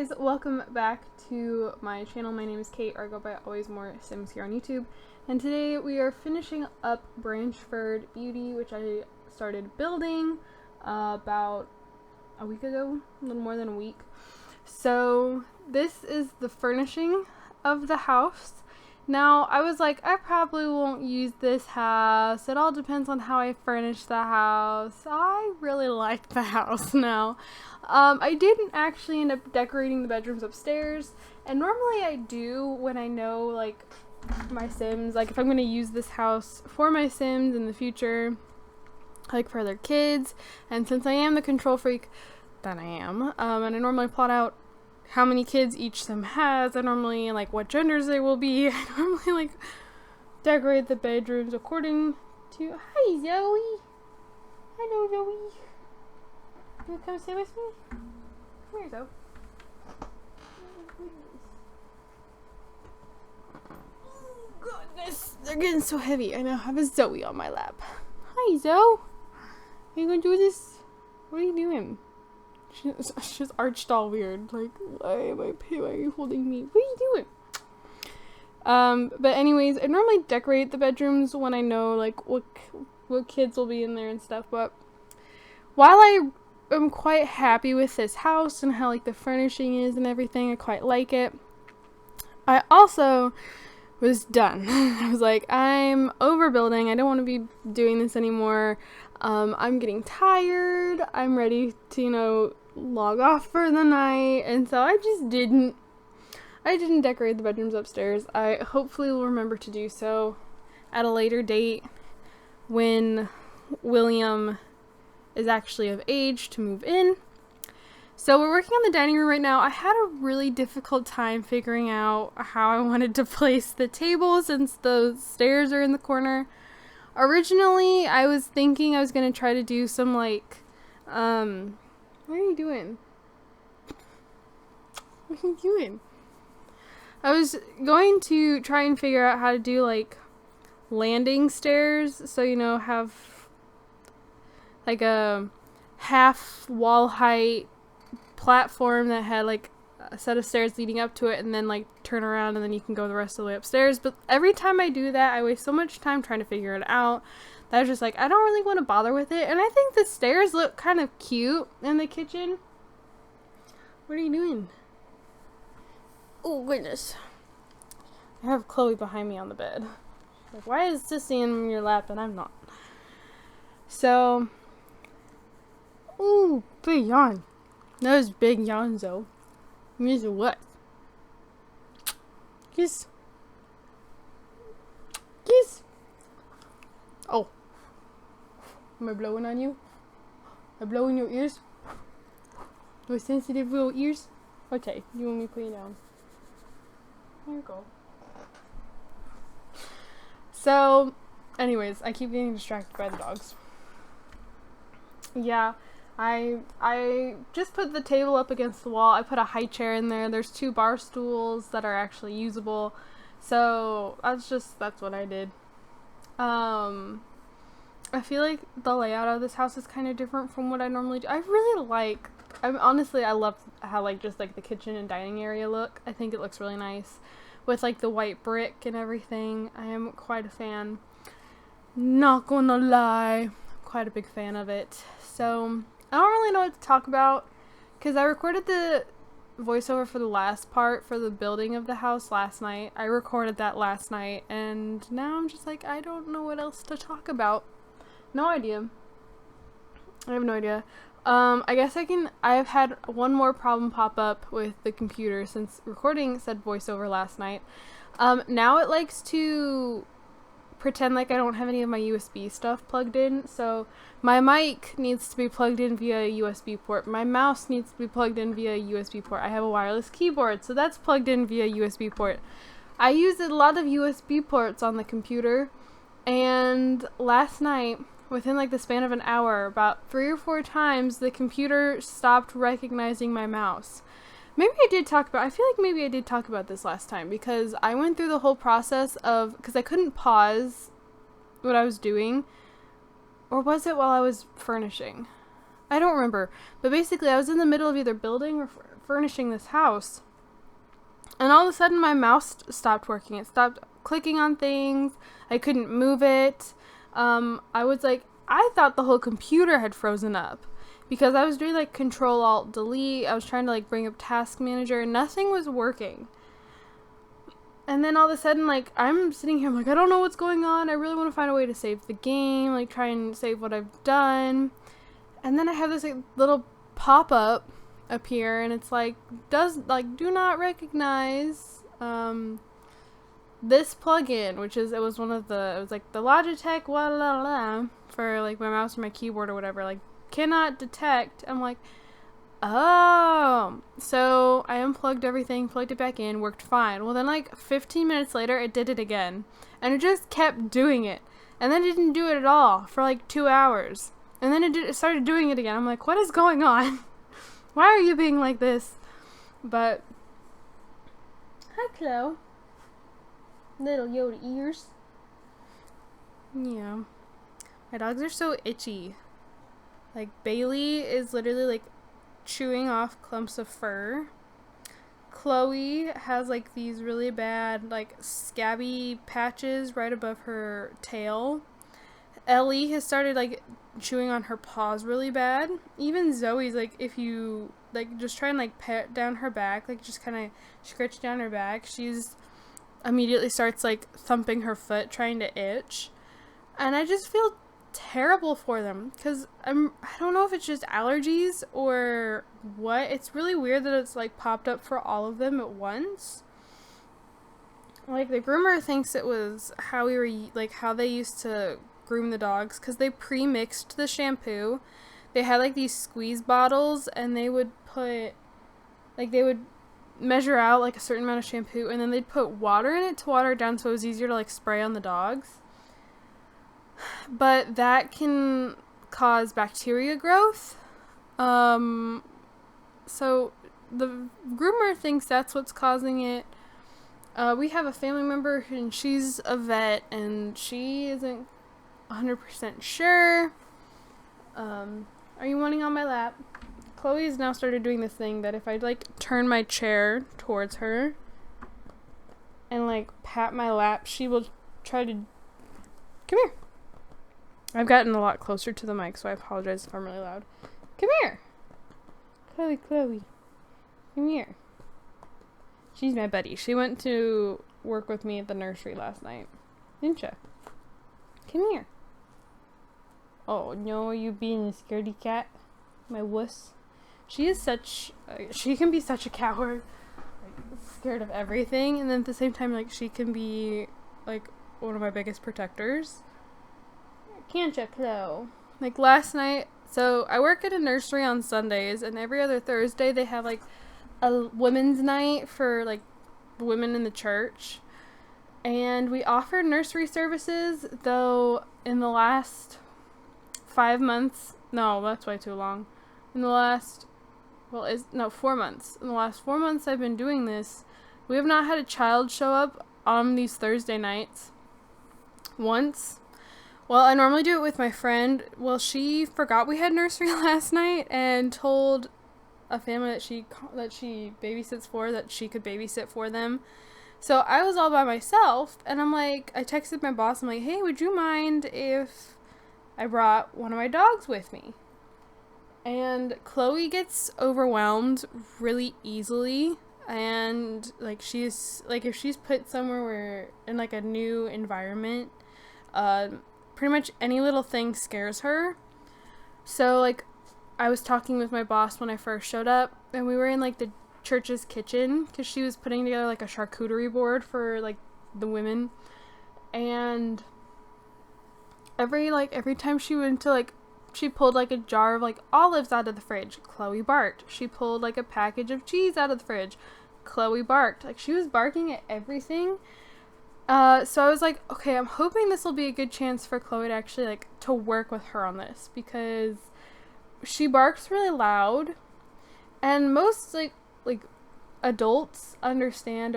guys, welcome back to my channel. My name is Kate, or I go by AlwaysMoreSims here on YouTube. And today we are finishing up Branchford Beauty, which I started building about a week ago, a little more than a week. So this is the furnishing of the house. Now, I was like, I probably won't use this house. It all depends on how I furnish the house. I really like the house now. I didn't actually end up decorating the bedrooms upstairs. And normally I do when I know, like, my Sims. Like, if I'm going to use this house for my Sims in the future, like, for their kids. And since I am the control freak that I am, and I normally plot out how many kids each Sim has. I normally, like, what genders they will be. I normally, like, decorate the bedrooms according to... Hi, Zoe! Hello, Zoe! You wanna come stay with me? Come here, Zoe. Oh, goodness! They're getting so heavy. I now have a Zoe on my lap. Hi, Zoe! Are you gonna do this? What are you doing? She's arched all weird. Like, why are you holding me? What are you doing? But anyways, I normally decorate the bedrooms when I know, like, what kids will be in there and stuff. But while I am quite happy with this house and how, like, the furnishing is and everything, I quite like it, I also was done. I was like, I'm overbuilding. I don't want to be doing this anymore. I'm getting tired. I'm ready to, you know, log off for the night. And so I didn't decorate the bedrooms upstairs. I hopefully will remember to do so at a later date when William is actually of age to move in. So we're working on the dining room right now. I had a really difficult time figuring out how I wanted to place the table since the stairs are in the corner. Originally, I was thinking I was going to try to do some, like, what are you doing? What are you doing? I was going to try and figure out how to do, like, landing stairs, so, you know, have, like, a half wall height platform that had, like, a set of stairs leading up to it, and then, like, turn around and then you can go the rest of the way upstairs. But every time I do that, I waste so much time trying to figure it out that I was just like, I don't really want to bother with it. And I think the stairs look kind of cute in the kitchen. What are you doing? Oh, goodness. I have Chloe behind me on the bed. Like, why is Sissy in your lap and I'm not? So, ooh, big yawn. That was big yawn, though. Means what? Kiss. Kiss. Oh. Am I blowing on you? Am I blowing your ears? Those sensitive little ears? Okay, you want me to put you down? Here you go. So, anyways, I keep getting distracted by the dogs. Yeah. I just put the table up against the wall. I put a high chair in there. There's 2 bar stools that are actually usable. So that's what I did. I feel like the layout of this house is kind of different from what I normally do. I love how, like, just, like, the kitchen and dining area look. I think it looks really nice with, like, the white brick and everything. I am quite a fan. Not gonna lie. Quite a big fan of it. So I don't really know what to talk about because I recorded the voiceover for the last part for the building of the house last night. I recorded that last night and now I'm just like, I don't know what else to talk about. No idea. I have no idea. I guess I've had one more problem pop up with the computer since recording said voiceover last night. Now it likes to pretend like I don't have any of my USB stuff plugged in, so my mic needs to be plugged in via a USB port. My mouse needs to be plugged in via a USB port. I have a wireless keyboard, so that's plugged in via USB port. I used a lot of USB ports on the computer, and last night, within, like, the span of an hour, about 3 or 4 times, the computer stopped recognizing my mouse. I feel like maybe I did talk about this last time because I went through the whole process of, because I couldn't pause what I was doing, or was it while I was furnishing? I don't remember, but basically I was in the middle of either building or furnishing this house. And all of a sudden my mouse stopped working. It stopped clicking on things. I couldn't move it. I was like, I thought the whole computer had frozen up because I was doing like Control-Alt-Delete. I was trying to like bring up Task Manager and nothing was working. And then all of a sudden, like, I'm sitting here, I'm like, I don't know what's going on. I really want to find a way to save the game, like, try and save what I've done. And then I have this like, little pop-up here, and it's like, do not recognize this plugin, it was like the Logitech, for, like, my mouse or my keyboard or whatever, like, cannot detect. I'm like, oh, so I unplugged everything, plugged it back in, worked fine. Well, then like 15 minutes later, it did it again. And it just kept doing it. And then it didn't do it at all for like 2 hours. And then it started doing it again. I'm like, what is going on? Why are you being like this? But, hi, Chloe. Little Yoda ears. Yeah. My dogs are so itchy. Like, Bailey is literally like chewing off clumps of fur. Chloe has like these really bad like scabby patches right above her tail. Ellie has started like chewing on her paws really bad. Even Zoe's like, if you like just try and like pat down her back, like just kind of scratch down her back, she's immediately starts like thumping her foot trying to itch. And I just feel terrible for them because I don't know if it's just allergies or what. It's really weird that it's like popped up for all of them at once. Like the groomer thinks it was how they used to groom the dogs because they pre-mixed the shampoo. They had like these squeeze bottles and they would measure out like a certain amount of shampoo and then they'd put water in it to water it down so it was easier to like spray on the dogs. But that can cause bacteria growth. So the groomer thinks that's what's causing it. We have a family member and she's a vet and she isn't 100% sure. Are you wanting on my lap? Chloe's now started doing this thing that if I like turn my chair towards her and like pat my lap, she will try to come here. I've gotten a lot closer to the mic, so I apologize if I'm really loud. Come here. Chloe. Come here. She's my buddy. She went to work with me at the nursery last night. Didn't you? Come here. Oh, no, you being a scaredy cat? My wuss. She can be such a coward. Like, scared of everything. And then at the same time, like, she can be, like, one of my biggest protectors. Can't you, Chloe? Like last night, so I work at a nursery on Sundays, and every other Thursday they have like a women's night for like women in the church. And we offer nursery services, though in the last 5 months, no, that's way too long. 4 months. In the last 4 months I've been doing this, we have not had a child show up on these Thursday nights. Once. Well, I normally do it with my friend. Well, she forgot we had nursery last night and told a family that she babysits for that she could babysit for them. So I was all by myself, and I'm like, I texted my boss. I'm like, hey, would you mind if I brought one of my dogs with me? And Chloe gets overwhelmed really easily, and like she's like if she's put somewhere where in like a new environment, pretty much any little thing scares her. So, like, I was talking with my boss when I first showed up, and we were in, like, the church's kitchen, because she was putting together, like, a charcuterie board for, like, the women, and every time she went to, like, she pulled, like, a jar of, like, olives out of the fridge, Chloe barked. She pulled, like, a package of cheese out of the fridge, Chloe barked. Like, she was barking at everything. So I was like, okay, I'm hoping this will be a good chance for Chloe to actually, like, to work with her on this, because she barks really loud, and most, like adults understand,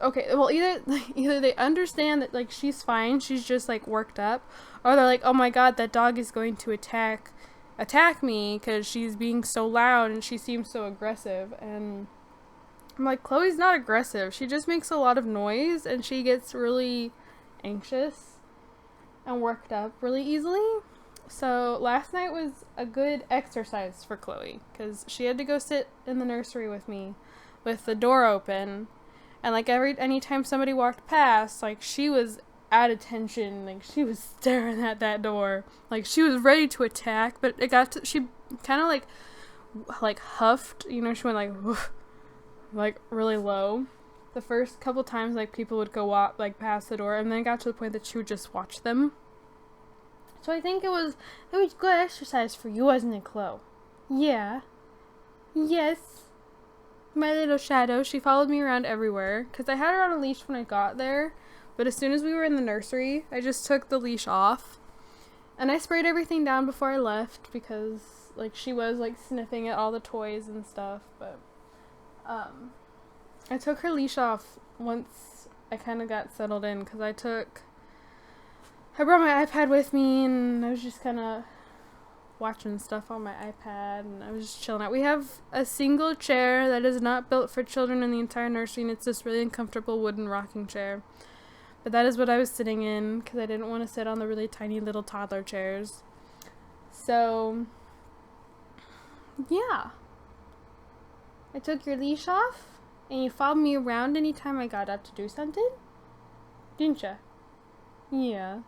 well, either they understand that, like, she's fine, she's just, like, worked up, or they're like, oh my god, that dog is going to attack attack me because she's being so loud and she seems so aggressive. And I'm like, Chloe's not aggressive. She just makes a lot of noise and she gets really anxious and worked up really easily. So last night was a good exercise for Chloe because she had to go sit in the nursery with me with the door open, and like anytime somebody walked past, like she was at attention, like she was staring at that door, like she was ready to attack, but she kind of like huffed, you know, she went like woof, like really low. The first couple times like people would go walk like past the door, and then it got to the point that she would just watch them. So I think it was good exercise for you, wasn't it, Chloe? Yeah. Yes. My little shadow. She followed me around everywhere because I had her on a leash when I got there. But as soon as we were in the nursery, I just took the leash off. And I sprayed everything down before I left because like she was like sniffing at all the toys and stuff. But I took her leash off once I kind of got settled in because I brought my iPad with me, and I was just kind of watching stuff on my iPad, and I was just chilling out. We have a single chair that is not built for children in the entire nursery, and it's this really uncomfortable wooden rocking chair. But that is what I was sitting in, because I didn't want to sit on the really tiny little toddler chairs. So, yeah. I took your leash off, and you followed me around anytime I got up to do something? Didn't ya? Yeah.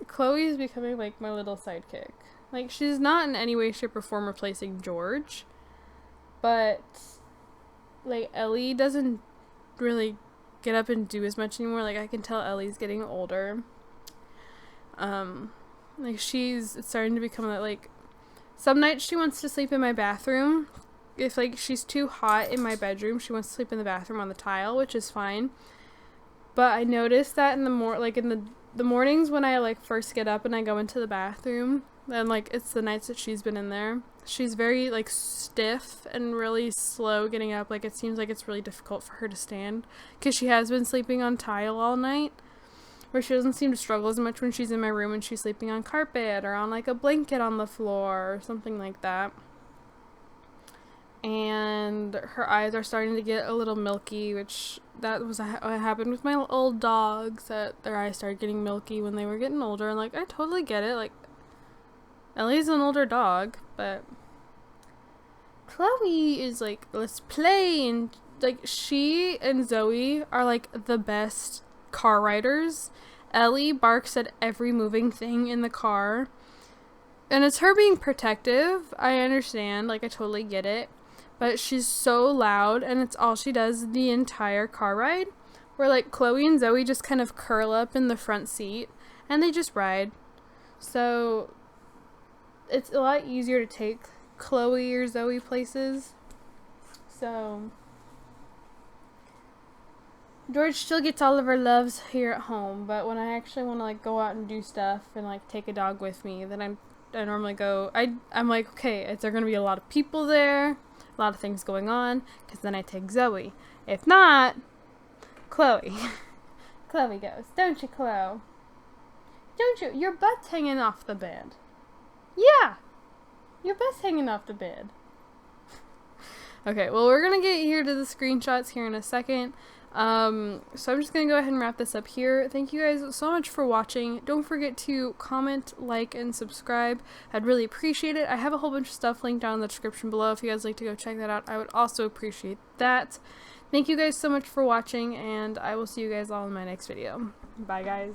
Chloe's becoming like my little sidekick. Like, she's not in any way, shape, or form replacing George, but like Ellie doesn't really get up and do as much anymore. Like, I can tell Ellie's getting older. Like she's starting to become like some nights she wants to sleep in my bathroom. If like she's too hot in my bedroom, she wants to sleep in the bathroom on the tile, which is fine. But I noticed that in the mornings when I like first get up and I go into the bathroom, and like it's the nights that she's been in there, she's very like stiff and really slow getting up. Like it seems like it's really difficult for her to stand because she has been sleeping on tile all night, where she doesn't seem to struggle as much when she's in my room and she's sleeping on carpet or on like a blanket on the floor or something like that. And her eyes are starting to get a little milky, which that was what happened with my old dogs, that their eyes started getting milky when they were getting older. And like, I totally get it. Like, Ellie's an older dog, but Chloe is like, let's play. And like, she and Zoe are like the best car riders. Ellie barks at every moving thing in the car, and it's her being protective. I understand, like I totally get it, but she's so loud, and it's all she does the entire car ride, where like Chloe and Zoe just kind of curl up in the front seat and they just ride. So it's a lot easier to take Chloe or Zoe places. So George still gets all of her loves here at home, but when I actually want to like go out and do stuff and like take a dog with me, then I normally go, I'm like, okay, is there going to be a lot of people there? A lot of things going on? Because then I take Zoe. If not, Chloe. Chloe goes, don't you, Chloe? Don't you? Your butt's hanging off the bed. Yeah, your butt's hanging off the bed. Okay, well, we're going to get here to the screenshots here in a second. So I'm just going to go ahead and wrap this up here. Thank you guys so much for watching. Don't forget to comment, like, and subscribe. I'd really appreciate it. I have a whole bunch of stuff linked down in the description below. If you guys like to go check that out, I would also appreciate that. Thank you guys so much for watching, and I will see you guys all in my next video. Bye, guys.